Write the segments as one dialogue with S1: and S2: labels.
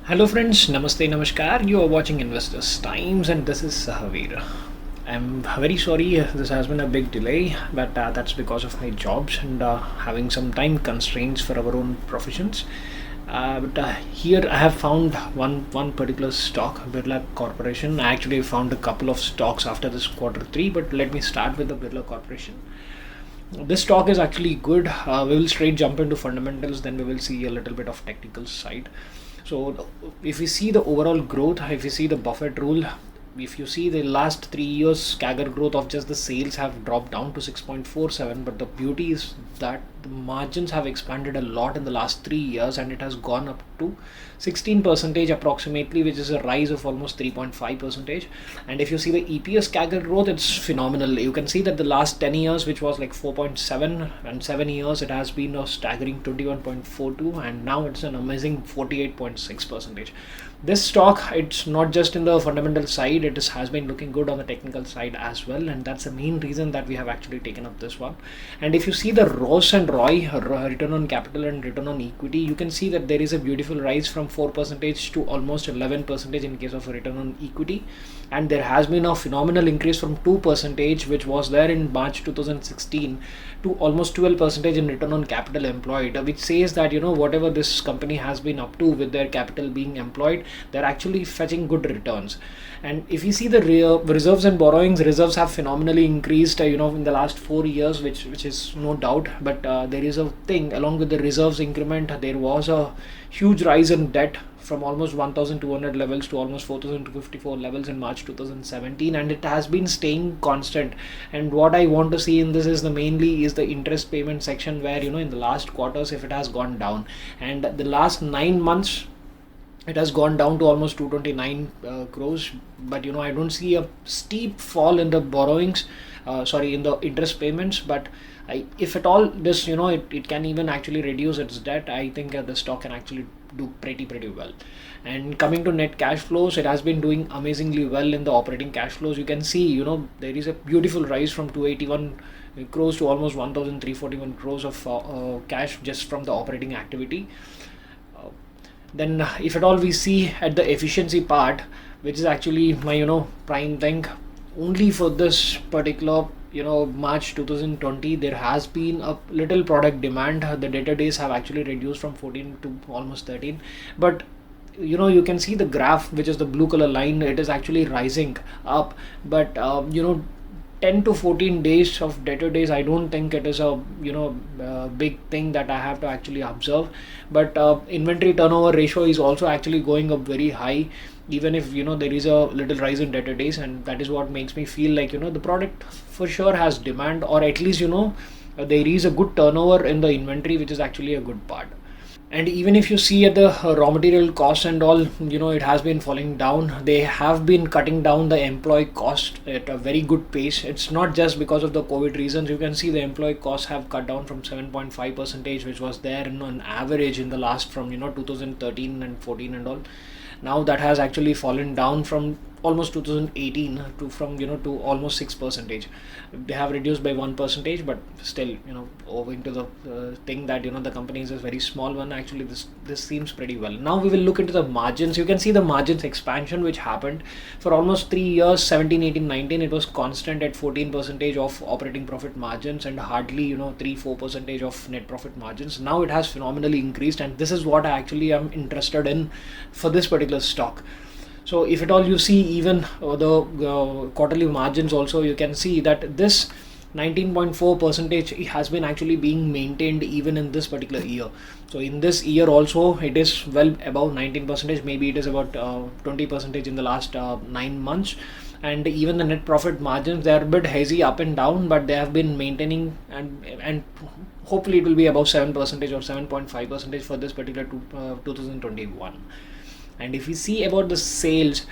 S1: Hello friends, Namaste, Namaskar. You are watching Investors Times and this is Sahavir. I'm very sorry this has been a big delay, but that's because of my jobs and having some time constraints for our own professions. But here I have found one particular stock, Birla Corporation. I actually found a couple of stocks after this quarter 3, but let me start with the Birla Corporation. This stock is actually good. We will straight jump into fundamentals, then we will see a little bit of technical side. So if we see the overall growth, if you see the Buffett rule, if you see the last 3 years CAGR growth of just the sales have dropped down to 6.47, but the beauty is that the margins have expanded a lot in the last 3 years and it has gone up to 16% approximately, which is a rise of almost 3.5%. And if you see the EPS CAGR growth, it's phenomenal. You can see that the last 10 years, which was like 4.7, and 7 years, it has been a staggering 21.42, and now it's an amazing 48.6%. This stock, it's not just in the fundamental side, has been looking good on the technical side as well, and that's the main reason that we have actually taken up this one. And if you see the ROS and ROI, return on capital and return on equity, you can see that there is a beautiful rise from 4% to almost 11% in case of return on equity, and there has been a phenomenal increase from 2%, which was there in March 2016, to almost 12% in return on capital employed, which says that whatever this company has been up to with their capital being employed, they're actually fetching good returns. And if you see the reserves and borrowings, reserves have phenomenally increased in the last 4 years, which is no doubt. But there is a thing along with the reserves increment, there was a huge rise in debt from almost 1200 levels to almost 4254 levels in March 2017, and it has been staying constant. And what I want to see in this is the interest payment section, where in the last quarters, if it has gone down, and the last 9 months it has gone down to almost 229 crores. But I don't see a steep fall in the borrowings, in the interest payments. But if at all this it can even actually reduce its debt, I think the stock can actually do pretty well. And coming to net cash flows, it has been doing amazingly well in the operating cash flows. You can see there is a beautiful rise from 281 crores to almost 1341 crores of cash just from the operating activity. Then if at all we see at the efficiency part, which is actually my prime thing, only for this particular March 2020, there has been a little product demand. The debtor days have actually reduced from 14 to almost 13, but you can see the graph, which is the blue color line, it is actually rising up. But 10 to 14 days of debtor days, I don't think it is a big thing that I have to actually observe. But inventory turnover ratio is also actually going up very high, even if there is a little rise in debtor days. And that is what makes me feel like the product for sure has demand, or at least there is a good turnover in the inventory, which is actually a good part. And even if you see at the raw material cost and all, it has been falling down. They have been cutting down the employee cost at a very good pace. It's not just because of the COVID reasons. You can see the employee costs have cut down from 7.5%, which was there on average in the last from 2013 and 14 and all. Now that has actually fallen down from almost 2018 to almost 6%. They have reduced by 1%, but still owing to the thing that the company is a very small one, actually this seems pretty well. Now we will look into the margins. You can see the margins expansion which happened for almost 3 years, 17, 18, 19. It was constant at 14% of operating profit margins and hardly 3-4% of net profit margins. Now it has phenomenally increased, and this is what I actually am interested in for this particular stock. So if at all you see even the quarterly margins also, you can see that this 19.4% has been actually being maintained even in this particular year. So in this year also, it is well above 19%. Maybe it is about 20% in the last 9 months. And even the net profit margins, they are a bit hazy up and down, but they have been maintaining, and hopefully it will be above 7% or 7.5% for this particular 2021. And if we see about the sales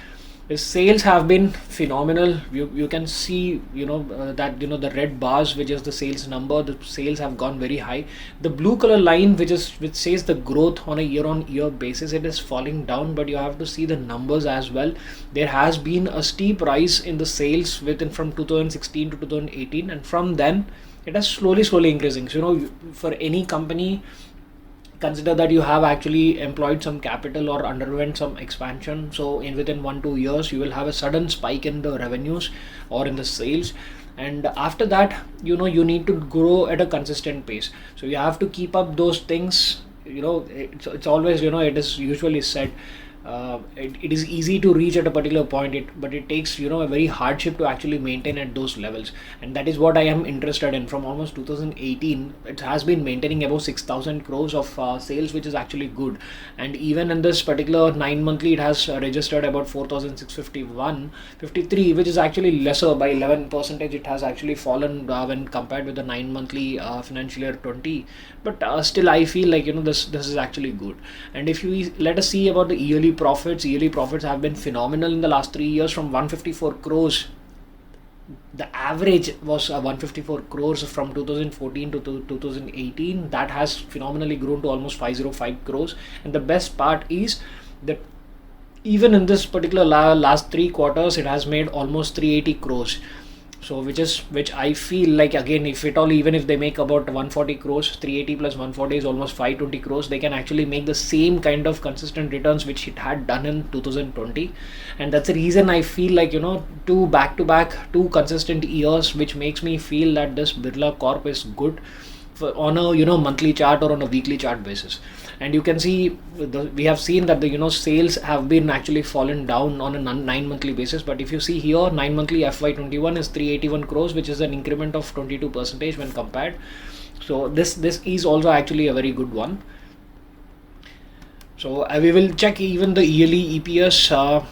S1: have been phenomenal. You can see that the red bars, which is the sales number, the sales have gone very high. The blue color line, which says the growth on a year-on-year basis, it is falling down, but you have to see the numbers as well. There has been a steep rise in the sales from 2016 to 2018, and from then it has slowly increasing. So for any company consider that you have actually employed some capital or underwent some expansion. So within 1-2 years you will have a sudden spike in the revenues or in the sales, and after that you need to grow at a consistent pace. So you have to keep up those things. It's always, it is usually said, it is easy to reach at a particular point, but it takes a very hardship to actually maintain at those levels, and that is what I am interested in. From almost 2018 it has been maintaining above 6,000 crores of sales, which is actually good. And even in this particular 9 monthly it has registered about 4,651.53, which is actually lesser by 11%. It has actually fallen when compared with the 9 monthly financial year 20, but still I feel like this is actually good. And if you let us see about the yearly profits have been phenomenal in the last 3 years. From 154 crores, the average was 154 crores from 2014 to 2018. That has phenomenally grown to almost 505 crores. And the best part is that even in this particular last 3 quarters it has made almost 380 crores. So which I feel like, again, if at all, even if they make about 140 crores, 380 plus 140 is almost 520 crores, they can actually make the same kind of consistent returns which it had done in 2020. And that's the reason I feel like, 2 back-to-back, 2 consistent years, which makes me feel that this Birla Corp is good on a monthly chart or on a weekly chart basis. And you can see we have seen that the sales have been actually fallen down on a 9 monthly basis. But if you see here, 9 monthly FY21 is 381 crores, which is an increment of 22% when compared. So this is also actually a very good one. So we will check even the yearly EPS.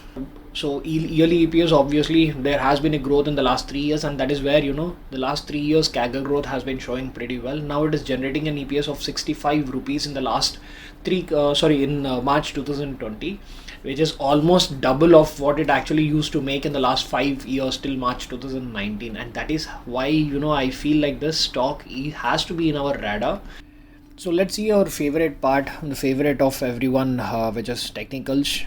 S1: So yearly EPS, obviously there has been a growth in the last 3 years, and that is where the last 3 years CAGR growth has been showing pretty well. Now it is generating an EPS of 65 rupees in the last March 2020, which is almost double of what it actually used to make in the last 5 years till March 2019. And that is why I feel like this stock has to be in our radar. So let's see our favorite part, the favorite of everyone, which is technicals.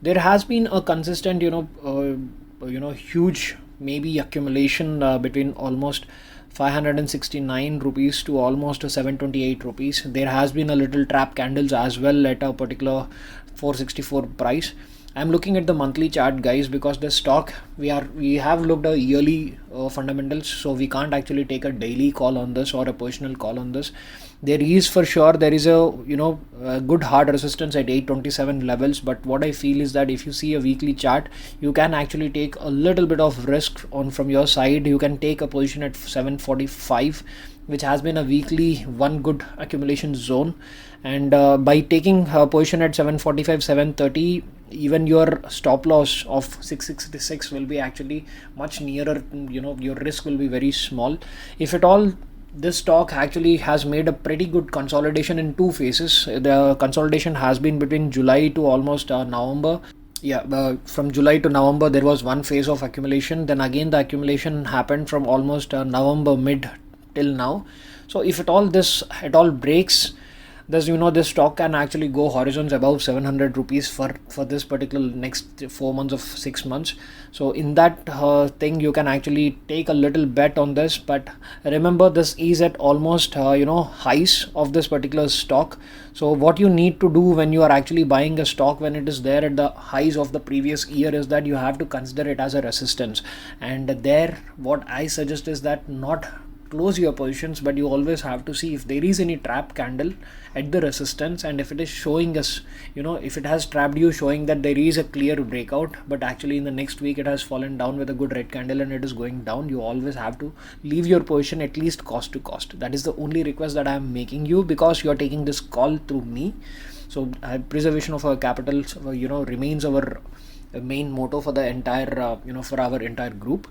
S1: There has been a consistent huge maybe accumulation between almost 569 rupees to almost 728 rupees. There has been a little trap candles as well at a particular 464 price. I'm looking at the monthly chart, guys, because the stock we have looked at yearly fundamentals, so we can't actually take a daily call on this or a personal call on this. There is for sure a good hard resistance at 827 levels, but what I feel is that if you see a weekly chart, you can actually take a little bit of risk from your side. You can take a position at 745, which has been a weekly one good accumulation zone, and by taking a position at 745, 730, even your stop loss of 666 will be actually much nearer. Your risk will be very small. If at all, this stock actually has made a pretty good consolidation in 2 phases. The consolidation has been between July to almost November. From July to November there was one phase of accumulation. Then again the accumulation happened from almost November mid till now. So if at all this breaks, this stock can actually go horizons above 700 rupees for this particular next 4 months of 6 months. So in that thing you can actually take a little bet on this. But remember, this is at almost highs of this particular stock. So what you need to do when you are actually buying a stock when it is there at the highs of the previous year is that you have to consider it as a resistance. And there what I suggest is that not close your positions, but you always have to see if there is any trap candle at the resistance, and if it is showing us, if it has trapped you, showing that there is a clear breakout, but actually in the next week it has fallen down with a good red candle and it is going down, you always have to leave your position at least cost to cost. That is the only request that I am making you, because you are taking this call through me. So preservation of our capital remains our main motto for the entire for our entire group.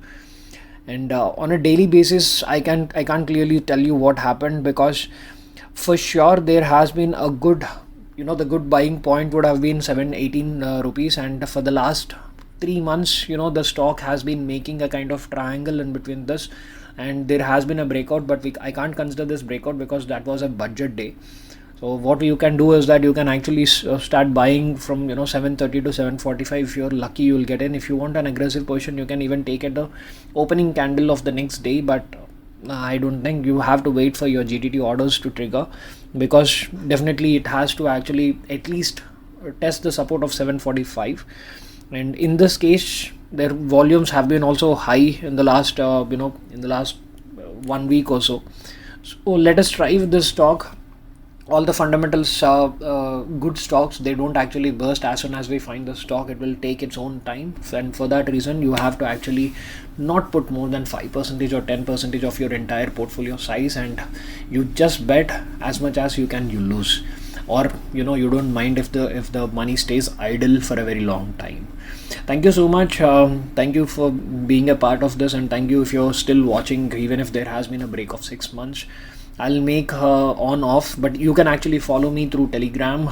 S1: And on a daily basis, I can't clearly tell you what happened, because for sure there has been a good, the good buying point would have been 718 rupees, and for the last 3 months, the stock has been making a kind of triangle in between this, and there has been a breakout, but I can't consider this breakout because that was a budget day. So what you can do is that you can actually start buying from 730 to 745. If you're lucky, you will get in. If you want an aggressive position, you can even take at the opening candle of the next day. But I don't think you have to wait for your GTT orders to trigger, because definitely it has to actually at least test the support of 745. And in this case, their volumes have been also high in the last in the last 1 week or so. So let us try with this stock. All the fundamentals are good stocks. They don't actually burst as soon as we find the stock. It will take its own time, and for that reason you have to actually not put more than 5% or 10% of your entire portfolio size, and you just bet as much as you can, you lose. Or you don't mind if the money stays idle for a very long time. Thank you so much. Thank you for being a part of this, and thank you if you're still watching, even if there has been a break of 6 months. I'll make on off, but you can actually follow me through Telegram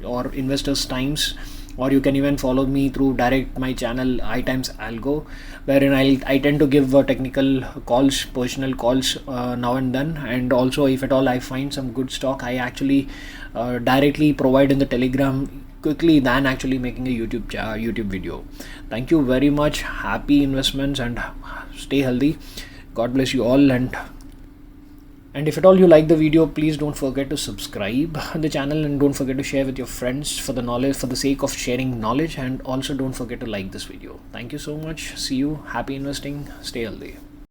S1: or Investors Times, or you can even follow me through direct my channel I Times Algo, wherein I tend to give technical calls, personal calls now and then. And also, if at all I find some good stock, I actually directly provide in the Telegram quickly than actually making a YouTube video. Thank you very much. Happy investments and stay healthy. God bless you all. And if at all you like the video, please don't forget to subscribe the channel, and don't forget to share with your friends for the sake of sharing knowledge. And also don't forget to like this video. Thank you so much. See you. Happy investing. Stay healthy.